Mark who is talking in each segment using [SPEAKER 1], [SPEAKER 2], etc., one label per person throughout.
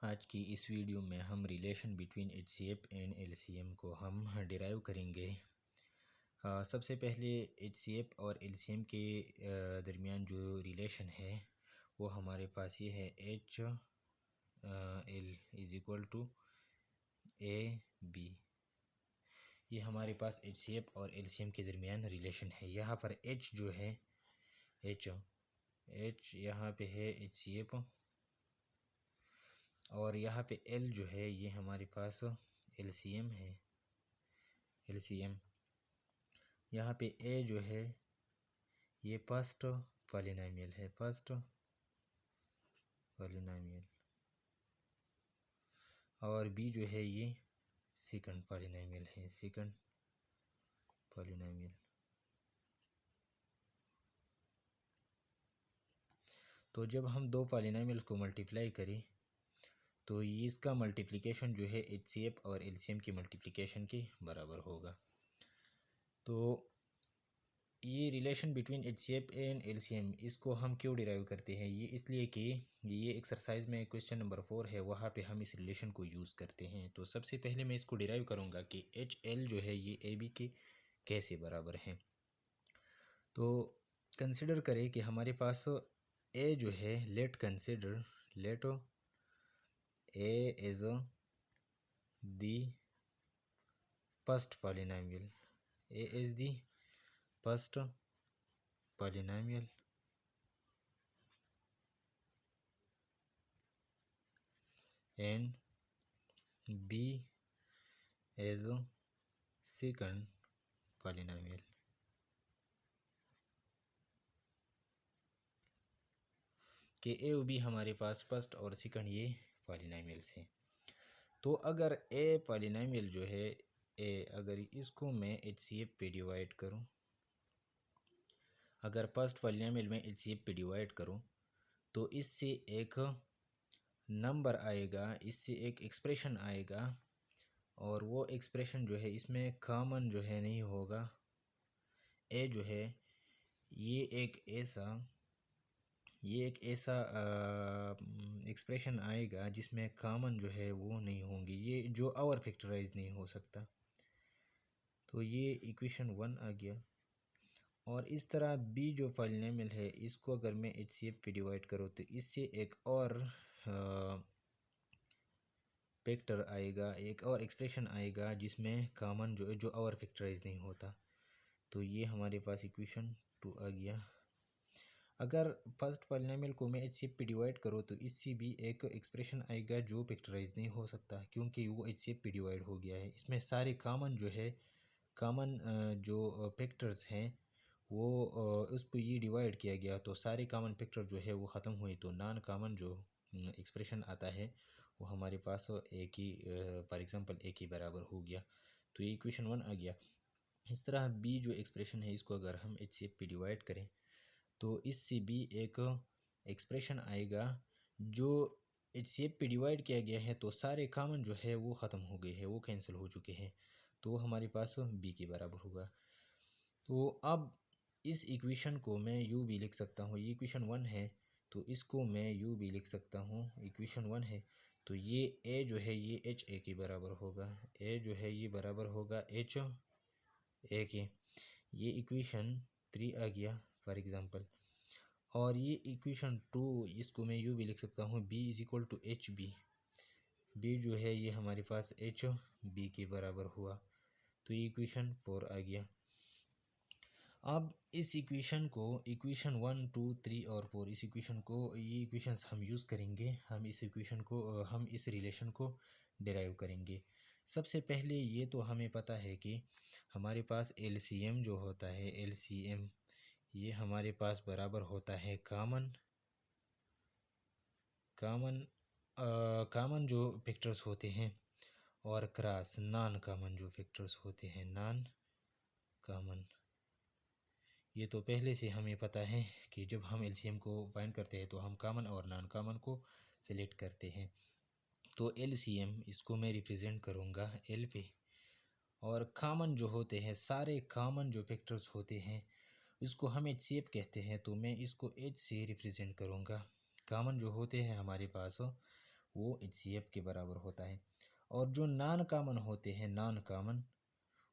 [SPEAKER 1] आज की इस वीडियो में हम relation between HCF and LCM को हम डिराइव करेंगे। सबसे पहले एचसीएफ और एलसीएम के दरमियान जो रिलेशन है वो हमारे पास ये है H L is equal to A B. ये हमारे पास एचसीएफ और एलसीएम के दरमियान रिलेशन है। यहाँ पर एच जो है एच यहाँ पे है एचसीएफ और यहाँ पे एल जो है ये हमारे पास एलसीएम है। एलसीएम यहाँ पे ए जो है ये फर्स्ट पॉलिनॉमियल है, फर्स्ट पॉलिनॉमियल, और बी जो है ये सेकंड पॉलिनॉमियल है, सेकंड पॉलिनॉमियल। तो जब हम दो पॉलिनॉमियल को मल्टीप्लाई करें तो ये इसका मल्टीप्लिकेशन जो है एचसीएफ और एलसीएम की मल्टीप्लिकेशन के बराबर होगा। तो ये relation between HCF and LCM इसको हम क्यों डिराइव करते हैं, ये इसलिए कि ये एक्सरसाइज में क्वेश्चन नंबर 4 है, वहाँ पे हम इस रिलेशन को यूज़ करते हैं। तो सबसे पहले मैं इसको डिराइव करूँगा कि एच एल जो है ये ए बी के कैसे बराबर हैं। तो कंसिडर करें कि हमारे पास ए जो है, let consider let A is the first polynomial, A is the first polynomial and b is second polynomial। कि ए और बी हमारे पास फर्स्ट और सेकंड ये पॉलिनॉमियल्स हैं। तो अगर ए पॉलिनॉमियल जो है ए, अगर इसको मैं एचसीएफ पे डिवाइड करूं, अगर फर्स्ट पॉलिनॉमियल में एचसीएफ पे डिवाइड करूं तो इससे एक नंबर आएगा, इससे एक एक्सप्रेशन आएगा, और वो एक्सप्रेशन जो है इसमें कॉमन जो है नहीं होगा। ए जो है ये एक ऐसा एक्सप्रेशन आएगा जिसमें कॉमन जो है वो नहीं होंगी, ये जो और फैक्टराइज नहीं हो सकता। तो ये इक्वेशन 1 आ गया। और इस तरह बी जो पॉलिनॉमियल है इसको अगर मैं एचसीएफ पे डिवाइड करूँ तो इससे एक और फैक्टर आएगा, एक और एक्सप्रेशन आएगा जिसमें कॉमन जो और फैक्टराइज नहीं होता। तो ये हमारे पास इक्वेशन 2 आ गया। अगर फर्स्ट पॉलिनॉमियल को मैं एचसीएफ पे डिवाइड करूँ तो इससे भी एक एक्सप्रेशन आएगा जो फैक्टराइज नहीं हो सकता, क्योंकि वो एचसीएफ पे डिवाइड हो गया है। इसमें सारे कॉमन जो है, कॉमन जो फैक्टर्स हैं वो उस पर ये डिवाइड किया गया, तो सारे कॉमन फैक्टर जो है वो ख़त्म हुए, तो नॉन कॉमन जो एक्सप्रेशन आता है वो हमारे पास एक ही, फॉर एग्ज़ाम्पल एक ही बराबर हो गया। तो ये इक्वेशन 1 आ गया। इस तरह बी जो एक्सप्रेशन है इसको अगर हम एचसीएफ पे डिवाइड करें तो इससे भी एक एक्सप्रेशन आएगा जो एचसीएफ पे डिवाइड किया गया है, तो सारे कॉमन जो है वो ख़त्म हो गए हैं, वो कैंसिल हो चुके हैं, तो हमारे पास बी के बराबर होगा। तो अब इस इक्वेशन को मैं यू भी लिख सकता हूँ, ये इक्वेशन 1 है तो इसको मैं यू भी लिख सकता हूँ, इक्वेशन 1 है तो ये ए जो है ये एच ए के बराबर होगा, ए जो है ये बराबर होगा एच ए के। ये इक्वेशन 3 आ गया फॉर एग्ज़ाम्पल। और ये इक्वेशन 2 इसको मैं यूँ भी लिख सकता हूँ, B is equal to H B, B जो है ये हमारे पास एच बी के बराबर हुआ। तो ये इक्वेशन 4 आ गया। अब इस इक्वेशन को, इक्वेशन 1 2 3 और 4, इस इक्वेशन को, ये इक्वेशंस हम यूज़ करेंगे, हम इस इक्वेशन को, हम इस रिलेशन को डिराइव करेंगे। सबसे पहले ये तो हमें पता है कि हमारे पास एलसीएम जो होता है, एलसीएम ये हमारे पास बराबर होता है कॉमन कॉमन जो फैक्टर्स होते हैं और क्रॉस नॉन कॉमन जो फैक्टर्स होते हैं, नॉन कॉमन। ये तो पहले से हमें पता है कि जब हम एलसीएम को फाइंड करते हैं तो हम कॉमन और नॉन कॉमन को सिलेक्ट करते हैं। तो एलसीएम इसको मैं रिप्रेजेंट करूँगा एल पे, और कॉमन जो होते हैं, सारे कॉमन जो फैक्टर्स होते हैं इसको हम एचसीएफ कहते हैं, तो मैं इसको एच से रिप्रेजेंट करूँगा। कॉमन जो होते हैं हमारे पास वो HCF के बराबर होता है। और जो नॉन कामन होते हैं, नॉन कामन,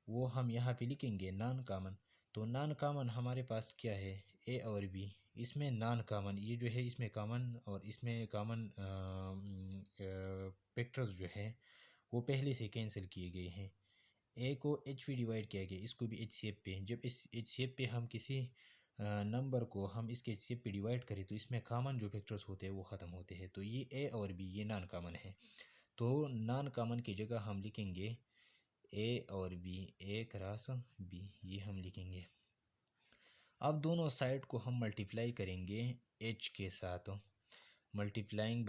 [SPEAKER 1] वो हम यहाँ पे लिखेंगे नॉन कामन। तो नॉन कामन हमारे पास क्या है, ए और बी। इसमें नॉन कामन, ये जो है इसमें कामन और इसमें कामन फैक्टर्स जो है वो पहले से कैंसिल किए गए हैं। ए को एच पे डिवाइड किया गया, इसको भी एच सी एफ पे। जब इस एच सी एफ पे हम किसी नंबर को हम इसके एच सी एफ पे डिवाइड करें तो इसमें कामन जो फैक्टर्स होते हैं वो ख़त्म होते हैं। तो ये ए और बी ये नॉन कामन है। तो नॉन कामन की जगह हम लिखेंगे ए और बी, ए क्रॉस बी, ये हम लिखेंगे। अब दोनों साइड को हम मल्टीप्लाई करेंगे एच के साथ, मल्टीप्लाइंग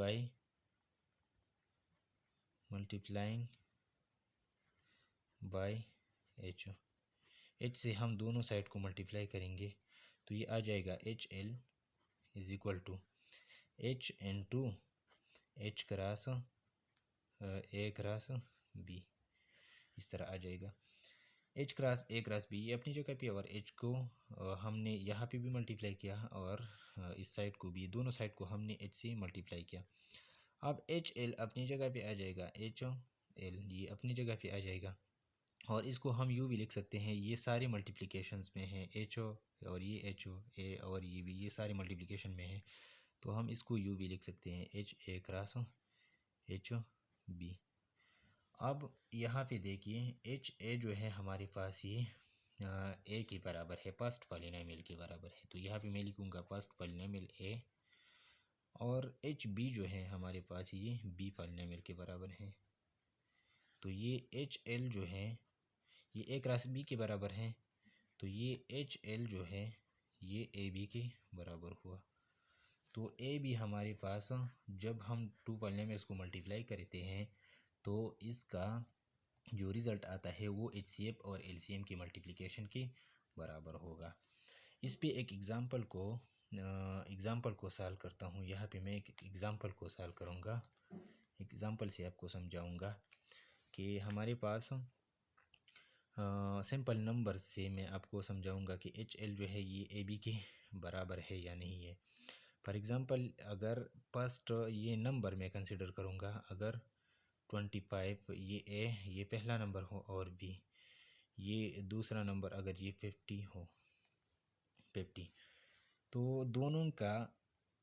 [SPEAKER 1] बाय एच। एच से हम दोनों साइड को मल्टीप्लाई करेंगे तो ये आ जाएगा H L is equal to H N to H cross A cross B, इस तरह आ जाएगा। H cross A cross B ये अपनी जगह पे, और एच को हमने यहाँ पे भी मल्टीप्लाई किया और इस साइड को भी, दोनों साइड को हमने एच से मल्टीप्लाई किया। अब एच एल अपनी जगह पे आ जाएगा, एच एल ये अपनी जगह पे आ जाएगा। और इसको हम यू भी लिख सकते हैं, ये सारे मल्टीप्लिकेशंस में है, एच ओ और ये एच ओ, ए और ये भी, ये सारे मल्टीप्लिकेशन में है। तो हम इसको यू भी लिख सकते हैं, H A cross H B. अब यहाँ पे देखिए एच ए जो है हमारे पास ये ए के बराबर है, फर्स्ट पॉलिनोमियल के बराबर है। तो यहाँ पे मैं लिखूँगा फर्स्ट पॉलिनोमियल ए, और एच बी जो है हमारे पास ये बी पॉलिनोमियल के बराबर है। तो ये एच एल जो है ये ए क्रॉस बी के बराबर है। तो ये एच एल जो है ये ए बी के बराबर हुआ। तो ए बी हमारे पास जब हम टू पॉलिनोमियल्स को मल्टीप्लाई करते हैं तो इसका जो रिज़ल्ट आता है वो एच सी एफ और एल सी एम की मल्टीप्लिकेशन के बराबर होगा। इस पे एक एग्ज़ाम्पल को सॉल्व करता हूँ। यहाँ पे मैं एक एग्ज़ाम्पल को सॉल्व करूँगा, एग्ज़ाम्पल से आपको समझाऊँगा कि हमारे पास सिंपल नंबर से मैं आपको समझाऊंगा कि एच एल जो है ये ए बी के बराबर है या नहीं है। फॉर एग्ज़ाम्पल अगर फर्स्ट ये नंबर मैं कंसिडर करूँगा, अगर 25 ये ए ये पहला नंबर हो और बी ये दूसरा नंबर, अगर ये 50 हो, 50, तो दोनों का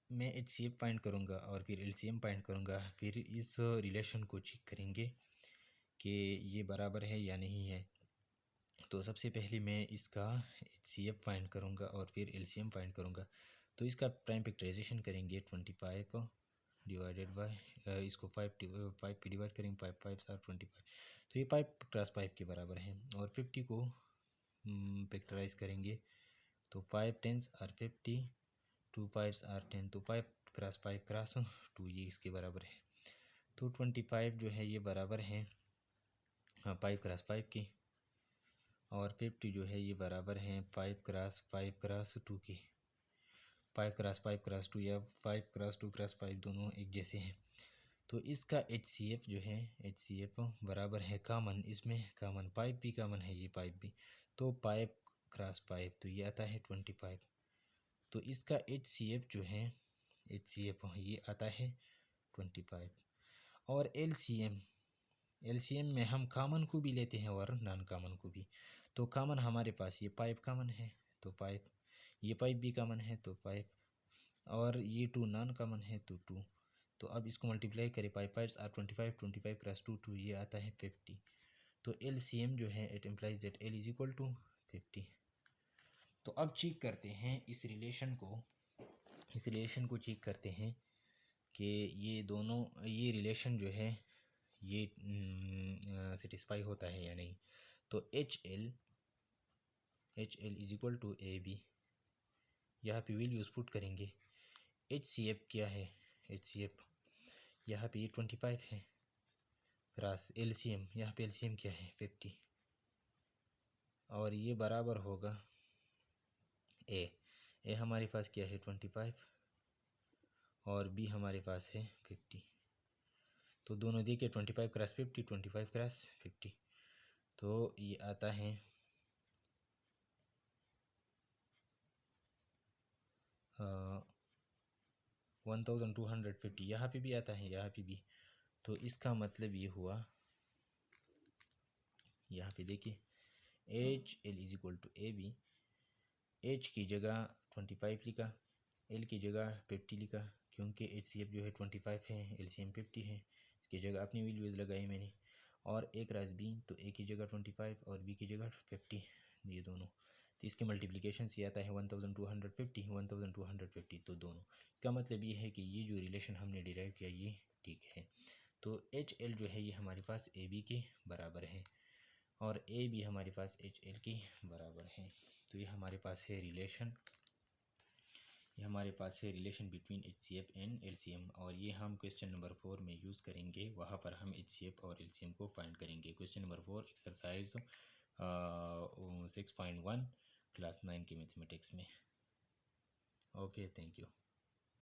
[SPEAKER 1] मैं एच सी एफ फाइंड करूँगा और फिर एल सी एम फाइंड करूँगा। फिर इस रिलेशन को चेक करेंगे कि ये बराबर है या नहीं है। तो सबसे पहले मैं इसका एच सी एफ फाइंड करूँगा और फिर एल सी एम फाइंड करूँगा। तो इसका प्राइम फैक्टराइजेशन करेंगे, 25 डिवाइडेड बाय इसको 5 पे डिवाइड करेंगे, 5 5 आर 25। तो ये 5 क्रॉस 5 के बराबर है। और 50 को फैक्टराइज करेंगे तो 5 10 आर 50, 2 5 आर 10, तो 5 क्रॉस 5 क्रॉस 2 ये इसके बराबर है। तो 25 जो है ये बराबर है 5 क्रॉस 5 के, और 50 जो है ये बराबर है 5 क्रॉस 2 के। 5 क्रॉस 2 या 5 क्रॉस 2 क्रॉस 5 दोनों एक जैसे हैं। तो इसका एच सी एफ जो है एच सी एफ बराबर है कामन, इसमें कामन पाइप भी कामन है, ये पाइप भी। तो 5 क्रॉस 5 तो ये आता है 25। तो इसका एच सी एफ जो है एच सी एफ ये आता है 25। और L C M, L C M में हम कामन को भी लेते हैं और नॉन कामन को भी। तो कामन हमारे पास ये 5 कामन है तो 5, ये 5 भी कामन है तो 5, और ये 2 नॉन कामन है तो 2। तो अब इसको मल्टीप्लाई करें, 5 5 आर 25, 25 क्रॉस 2 2 ये आता है 50। तो एल सी एम जो है it implies that L is equal to 50। तो अब चेक करते हैं इस रिलेशन को चेक करते हैं कि ये दोनों ये रिलेशन जो है ये सेटिस्फाई होता है या नहीं। तो H L is equal to A B, यहाँ पे वैल्यूज पुट करेंगे। एच सी एफ क्या है, एच सी एफ यहाँ पे ये 25 है क्रॉस एल सी एम, यहाँ पे एल सी एम क्या है 50, और ये बराबर होगा ए हमारे पास क्या है 25 और बी हमारे पास है 50। तो दोनों देखिए 25 क्रॉस 50, 25 क्रॉस 50, तो ये आता है 50 1250 यहाँ पे भी आता है, यहाँ पे भी। तो इसका मतलब ये हुआ, यहाँ पे देखिए H L is equal to A B, H की जगह 25 लिखा, एल की जगह 50 लिखा, क्योंकि एच सी एफ जो है 25 है, एल सी एम 50 है, इसकी जगह अपनी वैल्यूज़ लगाई मैंने। और एक रास बी, तो ए की जगह 25 और बी की जगह 50, ये दोनों। तो इसके मल्टीप्लिकेशन से आता है 1250, 1250, तो दोनों। इसका मतलब ये है कि ये जो रिलेशन हमने डिराइव किया ये ठीक है। तो एच एल जो है ये हमारे पास ए बी के बराबर है, और ए भी हमारे पास एच एल के बराबर है। तो ये हमारे पास है रिलेशन, ये हमारे पास है relation between H C F and L C M, और ये हम क्वेश्चन नंबर 4 में यूज़ करेंगे। वहाँ पर हम एच सी एफ और एल सी एम को फाइंड करेंगे। क्वेश्चन नंबर 4 एक्सरसाइज 6.1 क्लास 9 के मैथमेटिक्स में। Okay, thank you.